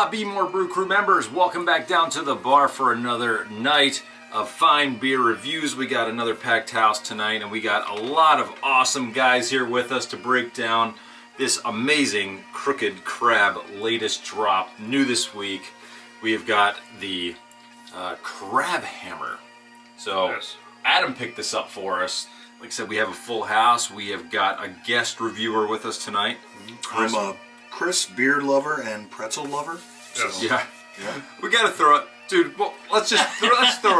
Aloha, Bmore Brew Crew members. Welcome back down to the bar for another night of fine beer reviews. We got another packed house tonight, and we got a lot of awesome guys here with us to break down this amazing Crooked Crab latest drop, new this week. We have got the Crab Hammer. So yes. Adam picked this up for us. Like I said, we have a full house. We have got a guest reviewer with us tonight. I'm a Chris, beer lover and pretzel lover. So. Yeah. We gotta throw it, dude. Well, let's throw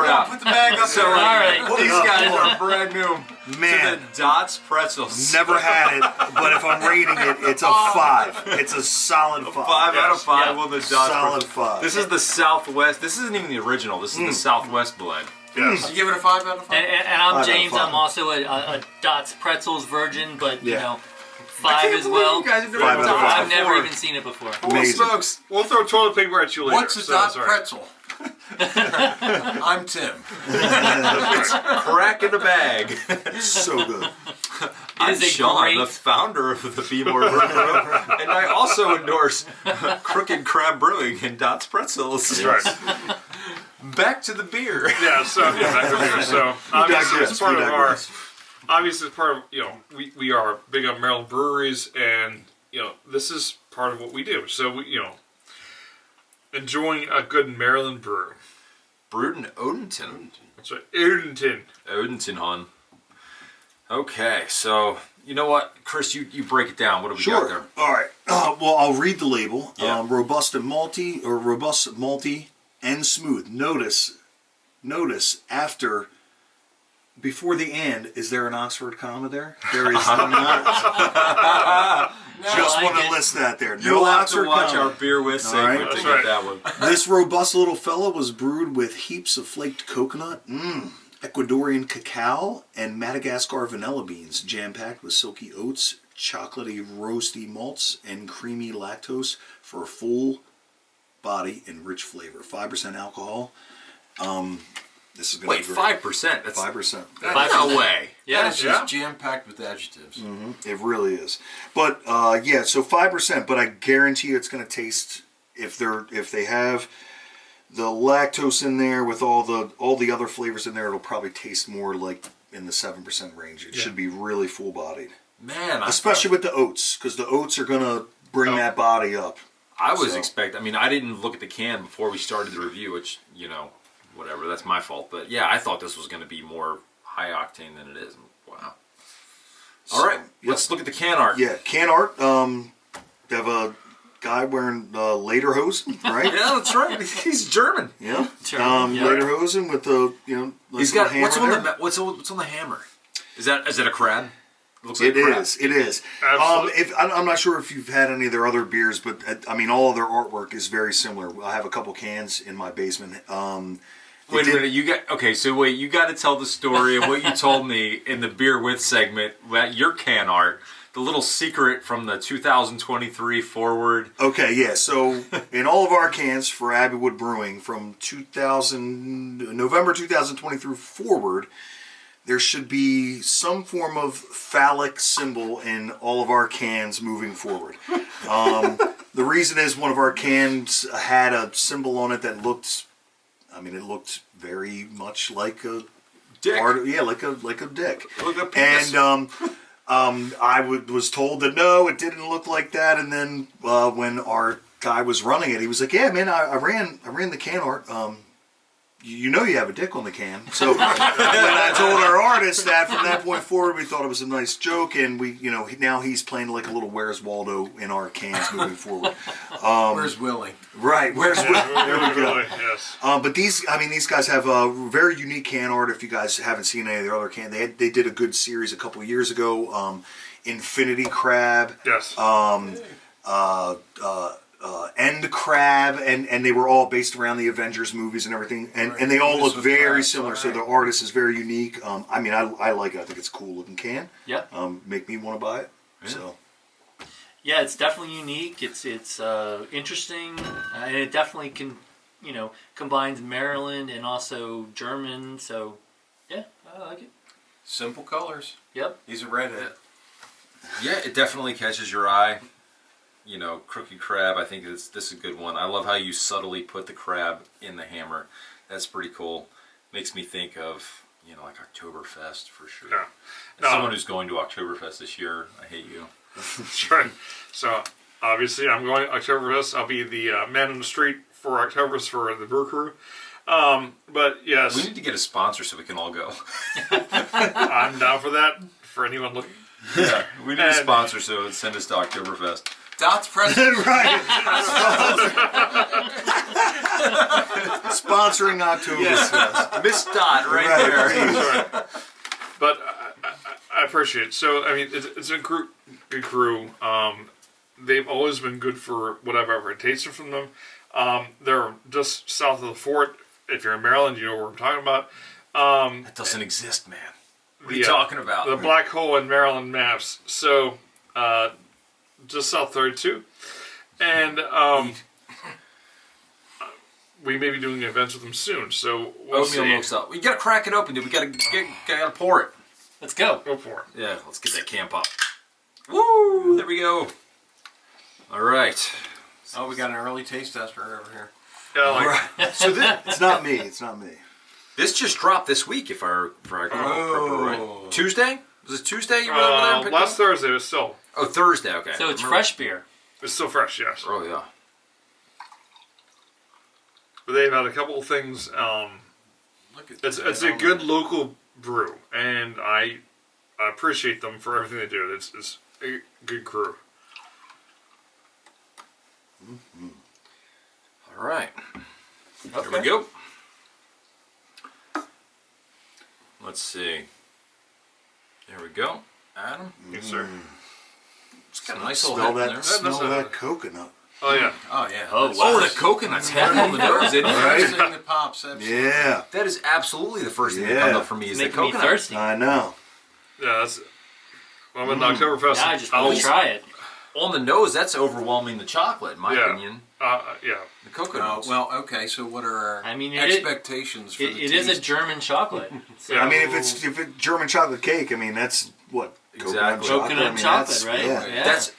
it out. Put the bag up. So, all right, these guys are brand new. Man, to the Dots pretzels. Never had it, but if I'm rating it, it's a 5. It's a solid 5. 5 out of 5. Yeah. Well, the Dots solid pretzels. 5. This is the Southwest. This isn't even the original. This is the Southwest blend. Yes. You give it a 5 out of 5. And I'm James. I'm also a Dots pretzels virgin, but you know. 5 as well. You guys are doing I've never even seen it before. Holy smokes. We'll throw toilet paper at you later. What's a Dot pretzel? I'm Tim. It's crack in the bag. So good. I'm Sean, the founder of the Bmore Brew Crew, and I also endorse Crooked Crab Brewing and Dots Pretzels. That's right. Back to the beer. Yeah, so back to the beer. So obviously it's part of our. Obviously, it's part of, we are big on Maryland breweries, and, this is part of what we do. So, we, enjoying a good Maryland brew. Brewed in Odenton. That's right, Odenton. Odenton, hon. Okay, so, you know what? Chris, you break it down. What do we got there? All right. Well, I'll read the label. Yeah. Robust and malty, and smooth. Notice after... Before the "and," is there an Oxford comma there? There is not. Just want to list that there. You'll have Oxford to watch comma. our beer with segment to get that one. This robust little fella was brewed with heaps of flaked coconut, Ecuadorian cacao, and Madagascar vanilla beans, jam-packed with silky oats, chocolatey roasty malts, and creamy lactose for a full body and rich flavor. 5% alcohol. This is going Wait, 5%? That's 5%. No way. Yeah, it's just jam-packed with adjectives. Mm-hmm. It really is. But so 5%. But I guarantee you, it's going to taste if they have the lactose in there with all the other flavors in there. It'll probably taste more like in the 7% range. It should be really full-bodied. Man, especially with the oats, because the oats are going to bring that body up. I was expecting. I mean, I didn't look at the can before we started the review, which whatever, that's my fault. But yeah, I thought this was going to be more high octane than it is. Wow. All right, let's look at the can art. Yeah, can art. They have a guy wearing lederhosen, right? Yeah, that's right. He's German. Yeah. Lederhosen with the He's got hammer what's on the hammer? Is it a crab? Looks like a crab. It is. Absolutely. I'm not sure if you've had any of their other beers, but I mean, all of their artwork is very similar. I have a couple cans in my basement. Wait a minute, you got to tell the story of what you told me in the beer with segment about your can art, the little secret from the 2023 forward. Okay, yeah. So in all of our cans for Abbeywood Brewing from November 2023 forward, there should be some form of phallic symbol in all of our cans moving forward. The reason is one of our cans had a symbol on it that looked very much like a dick. Like a dick. Look at penis. And I was told that no, it didn't look like that. And then when our guy was running it, he was like, "Yeah, man, I ran the can art. You have a dick on the can." So when I told our artist that, from that point forward, we thought it was a nice joke, and we, now he's playing like a little Where's Waldo in our cans moving forward. Where's Willie? Right, where's Willie? There we go. Yes. But these guys have a very unique can art. If you guys haven't seen any of their other cans, they did a good series a couple of years ago. Infinity Crab. Yes. End Crab, and they were all based around the Avengers movies and everything, and they all look very similar. So the artist is very unique. I like it. I think it's a cool looking can. Yeah. Make me want to buy it. Yeah. So. Yeah, it's definitely unique. It's interesting, and it definitely combines Maryland and also German. So, yeah, I like it. Simple colors. Yep. He's a redhead. Yeah, it definitely catches your eye. you know, crooked crab. I think this is a good one. I love how you subtly put the crab in the hammer. That's pretty cool. Makes me think of, you know, like Oktoberfest for sure. Yeah. As someone who's going to Oktoberfest this year, I hate you. Sure. So obviously, I'm going to Oktoberfest. I'll be the man on the street for Oktoberfest for the Brew Crew. But yes, We need to get a sponsor so we can all go. I'm down for that. For anyone looking, Yeah, we need a And- sponsor so send us to Oktoberfest. Dot's president. Right. Sponsoring October. Miss Dot right Right. there. but I appreciate it. So I mean, it's a good crew. They've always been good for whatever I've ever tasted from them. They're just south of the fort. If you're in Maryland, you know where I'm talking about. That doesn't exist, man. What are you talking about? The black hole in Maryland maps. So, just south 32. And we may be doing events with them soon. So, we'll Oatmeal see. Stout. We gotta crack it open, dude. We gotta pour it. Let's go. Go for it. Yeah, let's get that camp up. Woo! There we go. All right. Oh, we got an early taste tester over here. Yeah, like, So It's not me. It's not me. this just dropped this week, if I remember right. Tuesday? Was it Tuesday? You went over there and picked last up? Thursday it was still Thursday. Okay. So it's Remember- fresh beer. fresh, yes. Oh yeah. But they've had a couple of things. Look at It's a good local brew, and I appreciate them for everything they do. It's a good crew. All right. Okay. Here we go. Let's see. There we go. Adam. Yes, sir. It's got a nice little Smell head in that. there. Smell That's a- that coconut. Oh yeah. Oh yeah. Oh, That's wow. Oh, the coconut's heavy on the nose, isn't it? the Right. first thing that pops. Absolutely. Yeah. That is absolutely the first thing that Yeah. comes up for me is the Making me coconut. thirsty. I know. Yeah, that's. Well, I'm at Oktoberfest. Yeah, I just want to try it. On the nose, that's overwhelming the chocolate, in my Yeah. opinion. Yeah. The coconut. Well, okay. So what are our I mean, it is- expectations for the It is a taste? German chocolate. So Yeah. I mean, if it's German chocolate cake, I mean that's what Exactly. coconut I mean, chocolate, that's- right? Yeah. That's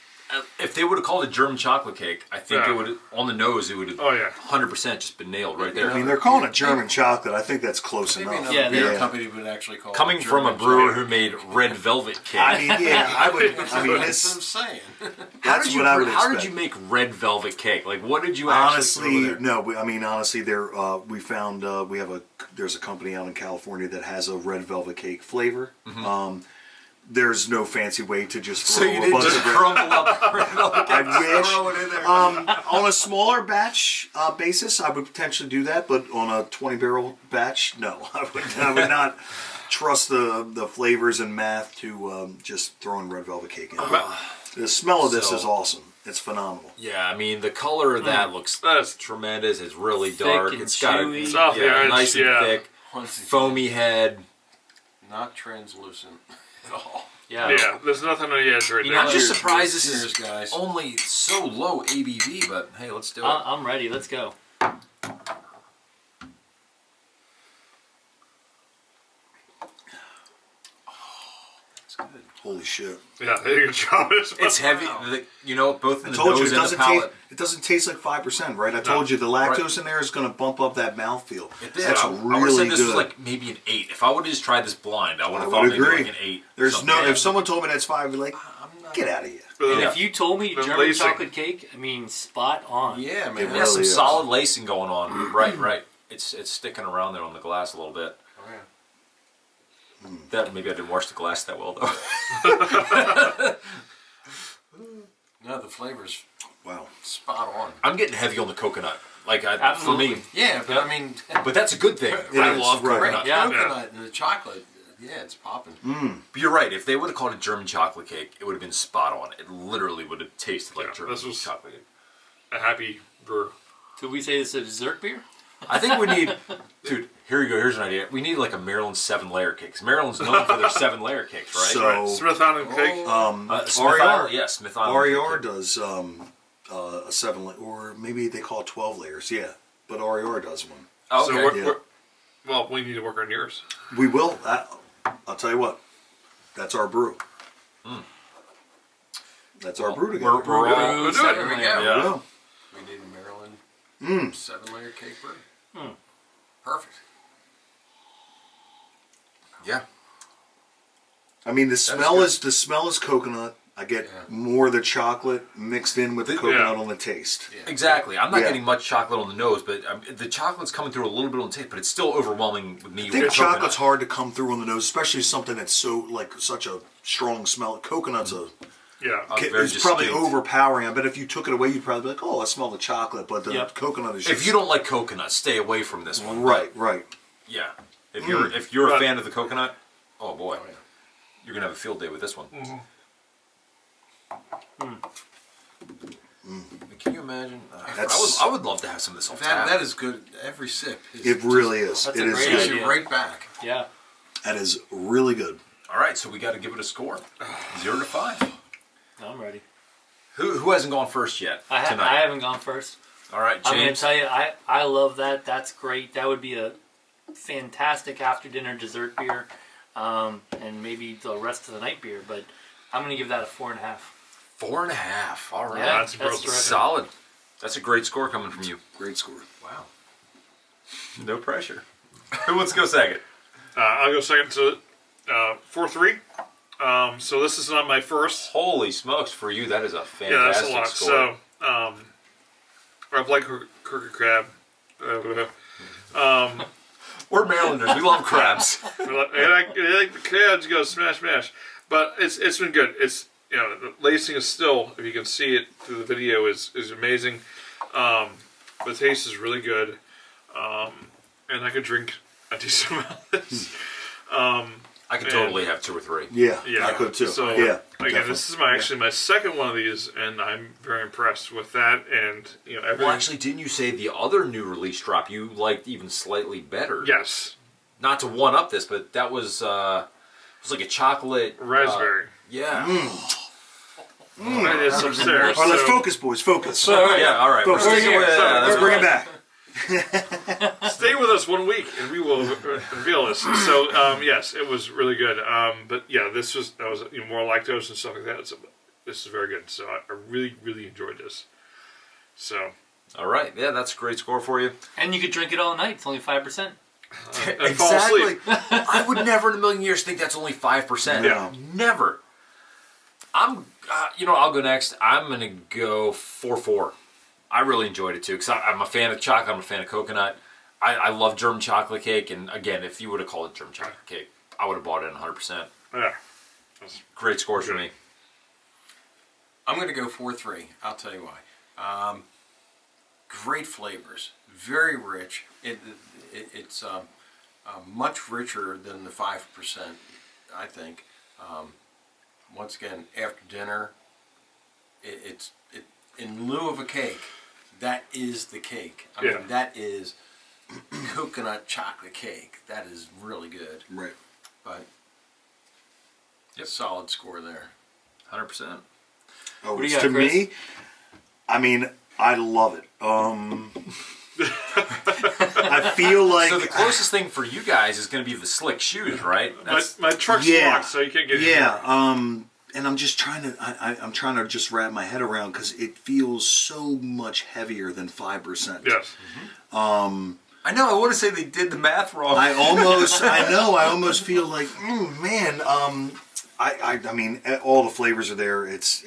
if they would have called it German chocolate cake, I think Yeah. it would on the nose it would have Oh, yeah. 100% just been nailed right I there. mean, they're calling it German chocolate. I think that's close Maybe enough. another Yeah, beer yeah. company would actually call Coming it from a German brewer chocolate. who made red velvet cake. I mean, yeah, I would. I mean, That's what I'm it's saying. that's what I would how did expect. you make red velvet cake? Like, what did you actually Honestly, throw there? no. I mean, honestly, there we found there's a company out in California that has a red velvet cake flavor. There's no fancy way to just So throw you a didn't bunch just of red. crumble up red velvet cake? I wish. Throw it in there. On a smaller batch basis, I would potentially do that, but on a 20-barrel batch, no, I would not trust the flavors and math to just throwing red velvet cake in. The smell of this So- is awesome. It's phenomenal. Yeah, I mean the color of that looks That's tremendous. It's really Thick dark. and It's got a chewy. It's off the edge, nice and yeah. thick, Once again, foamy head. not translucent at all. yeah. There's nothing on the edge right You there. know, I'm just Cheers, surprised this cheers, is guys. only so low ABV, but hey, let's do it. I'm ready. Let's go. It's good. Holy shit! Yeah, they did a good job. It's heavy. You know, both I in the told you nose it and the doesn't taste. palate. It doesn't taste like 5%, right? I told you the lactose in there is going to bump up that mouthfeel. It did. That's I would have really said this good. was like maybe an 8. If I would have just tried this blind, I would I have would thought maybe agree. like an 8. There's something. no. If someone told me that's 5, I'd be like, get out of here. And Yeah. if you told me The German lacing. chocolate cake, I mean, spot on. Yeah, man. It It has some really is. solid lacing going on. Right. It's sticking around there on the glass a little bit. Oh, yeah. That maybe I didn't wash the glass that well though. No, the flavor's Wow. spot on. I'm getting heavy on the coconut. Like for Absolutely. me, Yeah, but I mean, but that's a good thing. I is, love right. coconut. Yeah. coconut and the chocolate. Yeah, it's popping. But you're right. If they would have called it German chocolate cake, it would have been spot on. It literally would have tasted like Yeah, German this was- chocolate cake. A happy brewer. Could we say it's a dessert beer? I think we need, dude. Here you go. Here's an idea. We need like a Maryland 7-layer cake. 'Cause Maryland's known for their 7-layer cakes, right? So- Right. Smith Island cake. Smith RER Island, yeah, Smith Island. RER cake. does a 7 or maybe they call it 12 layers. Yeah, but RER does one. Oh, So okay. yeah. well, we need to work on yours. We will. I'll tell you what. That's our brew. That's our brew together. We're all Brews, do it. seven There we layer. go. Yeah. Yeah. We need a Maryland 7-layer cake brew. Perfect. Yeah. I mean, the smell is coconut. I get more of the chocolate mixed in with the coconut on the taste. Yeah. Exactly. I'm not Yeah. getting much chocolate on the nose, but the chocolate's coming through a little bit on the taste, but it's still overwhelming with me. I think with chocolate's coconut. hard to come through on the nose, especially something that's so such a strong smell. Coconut's Yeah. Very it's probably distinct. overpowering. I bet if you took it away, you'd probably be like, "Oh, I smell the chocolate," but the Yep. coconut is just If you don't like coconut, stay away from this one. right. Yeah. If you're a But- fan of the coconut, oh boy, you're gonna have a field day with this one. Can you imagine? I would love to have some of this off tap. That is good. Every sip. Is It really is. That's It a is great good. takes idea. you right back. Yeah. That is really good. All right, so we got to give it a score, 0 to 5. I'm ready. Who hasn't gone first yet I tonight? haven't gone first. All right, I'm going to James. tell you, I love that. That's great. That would be a fantastic after dinner dessert beer, and maybe the rest of the night beer. But I'm going to give that a 4.5. 4.5. All right, Yeah, That's that's terrific. solid. That's a great score coming from you. Great score. Wow. No pressure. Who wants to go second? I'll go second to 4-3. So this is not my first. Holy smokes, for you, that is a Yeah, that's fantastic a lot. score. So, I've liked crooked crab. We're Marylanders. We love crabs. I like the crabs. Go smash, smash. But it's been good. It's the lacing is still, if you can see it through the video, is amazing. The taste is really good, and I could drink a decent amount of this. I could totally have 2 or 3. Yeah, Yeah, I could too. So yeah, again, this is actually my second one of these, and I'm very impressed with that. And everything. Well, actually, didn't you say the other new release drop you liked even slightly better? Yes, Not to one up this, but that was it was like a chocolate raspberry. Yeah. It is upstairs. All right, let's so- focus, boys. Focus. Yeah. All right. Focus. We're sticking with Let's bring it back. Stay with us 1 week, and we will reveal this. So, yes, it was really good. But yeah, that was more lactose and stuff like that. So this is very good. So I really, really enjoyed this. So All right. Yeah, that's a great score for you. And you could drink it all night. It's only 5%. and fall asleep. I would never in a million years think that's only 5%. Yeah. Never. I'll go next. I'm gonna go 4-4. I really enjoyed it too because I'm a fan of chocolate. I'm a fan of coconut. I love German chocolate cake, and again, if you would have called it German chocolate cake, I would have bought it 100%. Yeah. Great scores for me. I'm going to go 4-3. I'll tell you why. Great flavors, very rich. It's much richer than the 5%, I think. Once again, after dinner, it's in lieu of a cake. That is the cake. I mean, that is coconut chocolate cake. That is really good. Right. But solid score there. 100%. Oh, do you it's got, to Chris? me, I mean, I love it. I feel like So the closest thing for you guys is going to be the slick shoes, right? My truck's Yeah. locked, so you can't get in yeah. here. And I'm just trying to I'm trying to just wrap my head around because it feels so much heavier than 5%. Yes. I know. I want to say they did the math wrong. I almost feel like, man. I mean, all the flavors are there. It's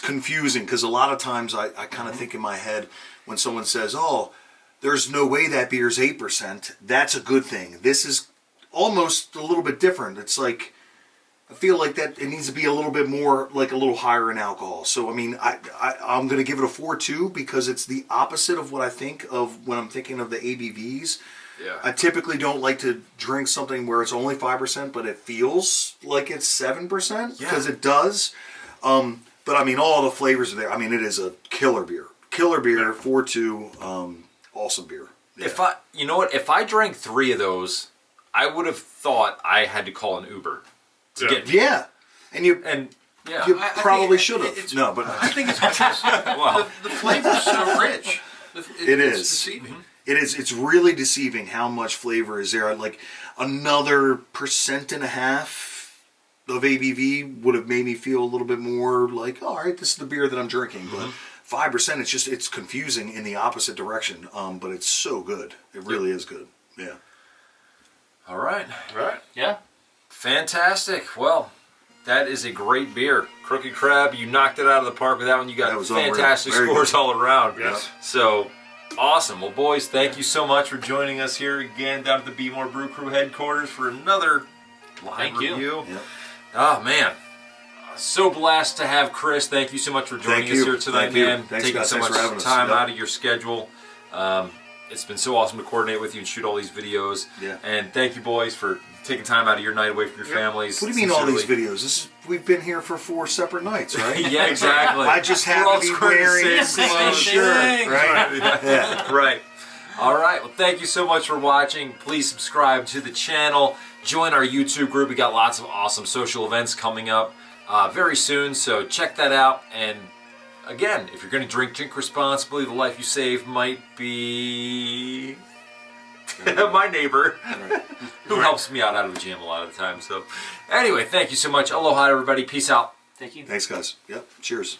confusing because a lot of times I kind of think in my head when someone says, "Oh, there's no way that beer's 8%." That's a good thing. This is almost a little bit different. It's like I feel like that it needs to be a little bit more, like a little higher in alcohol. So I mean, I'm going to give it a 4.2 because it's the opposite of what I think of when I'm thinking of the ABVs. Yeah. I typically don't like to drink something where it's only 5%, but it feels like it's 7% because it does. But I mean, all the flavors are there. I mean, it is a killer beer. 4.2, awesome beer. Yeah. If I drank 3 of those, I would have thought I had to call an Uber to get me. Yeah, and you Yeah. I probably think should have. it's- No, but I think it's because Wow. the flavor's so rich. It It's is. deceiving. it is. It's really deceiving how much flavor is there. Like another 1.5%, of ABV would have made me feel a little bit more like, all right, this is the beer that I'm drinking. But 5%, it's confusing in the opposite direction. But it's so good. It really is good. Yeah. All right. Right. Yeah. Fantastic. Well, that is a great beer. Crooked Crab, you knocked it out of the park with that one. You got That was fantastic unreal. Very scores good. all around. Yes. So, awesome. Well, boys, thank you so much for joining us here again down at the Bmore Brew Crew headquarters for another live Thank you. review. Yep. Oh, man. So blessed to have Chris. Thank you so much for joining Thank us you. here tonight, Thank you. man. Thanks, Taking guys. so Thanks much for having us. time Yep. out of your schedule. It's been so awesome to coordinate with you and shoot all these videos. Yeah. And thank you, boys, for taking time out of your night away from your families. What do you mean all these Sincerely. videos? We've been here for 4 separate nights, right? Yeah, exactly. I just We're all happen to be square the wearing same the same clothes. shirt, right? Yeah. Right. All right. Well, thank you so much for watching. Please subscribe to the channel. Join our YouTube group. We got lots of awesome social events coming up very soon, so check that out. And again, if you're going to drink responsibly. The life you save might be my neighbor, who helps me out of a jam a lot of the time. So anyway, thank you so much. Aloha, everybody. Peace out. Thank you. Thanks, guys. Yep. Cheers.